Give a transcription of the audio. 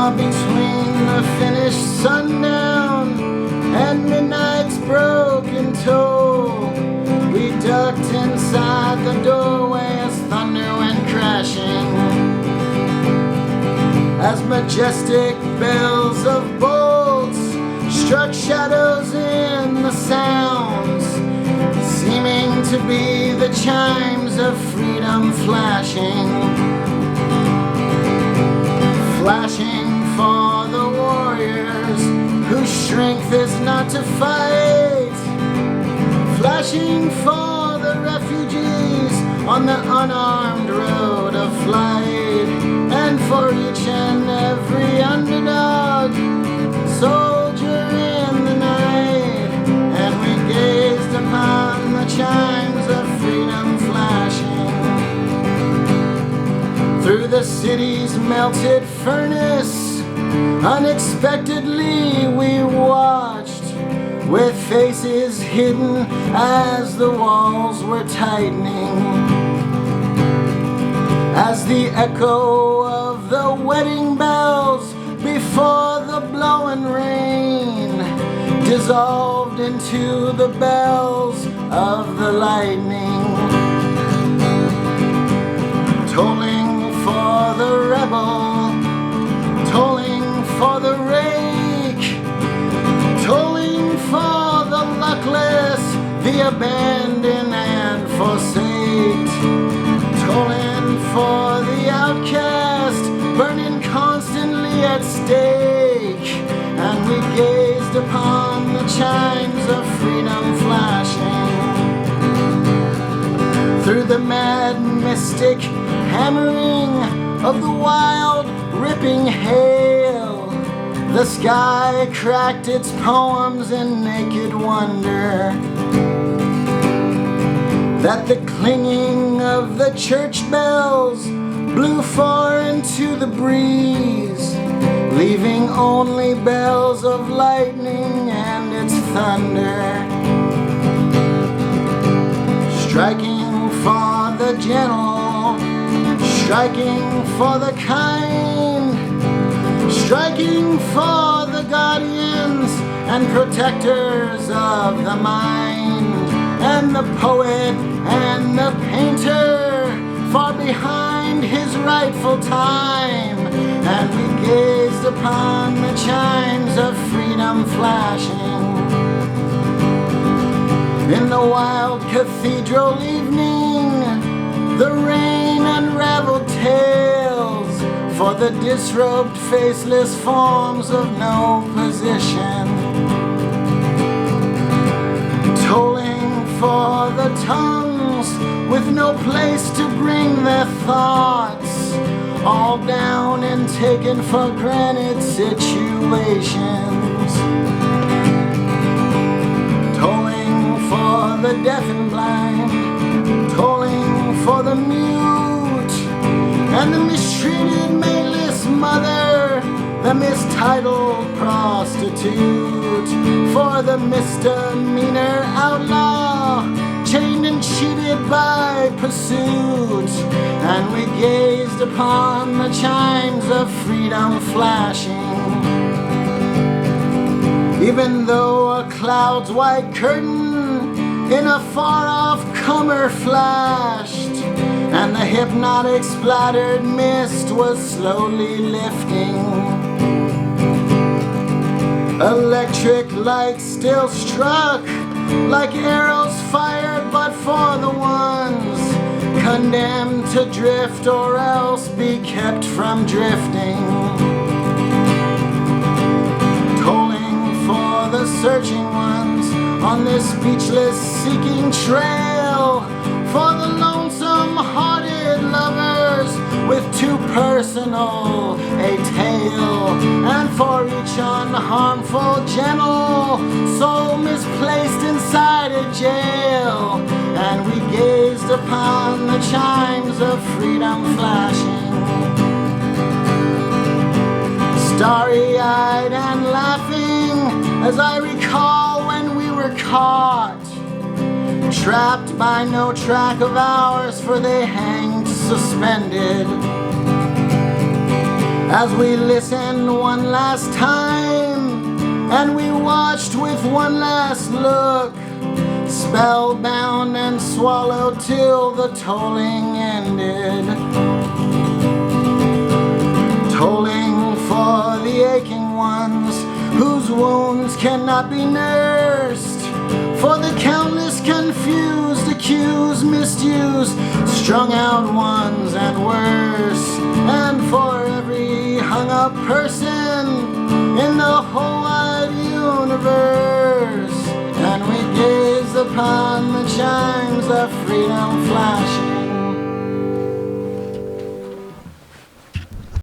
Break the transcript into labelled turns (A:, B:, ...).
A: Now between the finished sundown and midnight's broken toll, we ducked inside the doorway as thunder went crashing, as majestic bells of bolts struck shadows in the sounds, seeming to be the chimes of freedom flashing, flashing for the warriors whose strength is not to fight, flashing for the refugees on the unarmed road of flight, and for each and every underdog soldier in the night. And we gazed upon the chimes of freedom flashing through the city's melted furnace. Unexpectedly we watched, with faces hidden as the walls were tightening, as the echo of the wedding bells before the blowing rain dissolved into the bells of the lightning, tolling for the rebel, tolling for the rake, tolling for the luckless, the abandoned and forsaked, tolling for the outcast, burning constantly at stake. And we gazed upon the chimes of freedom flashing through the mad mystic hammering of the wild ripping hail. The sky cracked its poems in naked wonder, that the clinging of the church bells blew far into the breeze, leaving only bells of lightning and its thunder, striking for the gentle, striking for the kind, striking for the guardians and protectors of the mind, and the poet and the painter far behind his rightful time. And we gazed upon the chimes of freedom flashing in the wild cathedral evening. The rain unraveled tales for the disrobed faceless forms of no position, tolling for the tongues with no place to bring their thoughts, all down and taken for granted situations, tolling for the deaf and blind, tolling for the mute and the mistreated maidless mother, the mistitled prostitute, for the misdemeanor outlaw, chained and cheated by pursuit. And we gazed upon the chimes of freedom flashing, even though a cloud's white curtain in a far-off comer flashed, and the hypnotic splattered mist was slowly lifting. Electric lights still struck like arrows fired, but for the ones condemned to drift or else be kept from drifting, tolling for the searching ones on this speechless seeking trail, for the lonesome-hearted lovers with too personal a tale, and for each unharmful gentle soul misplaced inside a jail. And we gazed upon the chimes of freedom flashing, starry-eyed and laughing, as I recall when we were caught, trapped by no track of ours, for they hanged suspended As we listened one last time, and we watched with one last look, spellbound and swallowed till the tolling ended. Tolling for the aching ones whose wounds cannot be nursed, for the countless confused, accused, misused, strung out ones and worse, and for every hung up person in the whole wide universe. And we gaze upon the chimes of freedom flash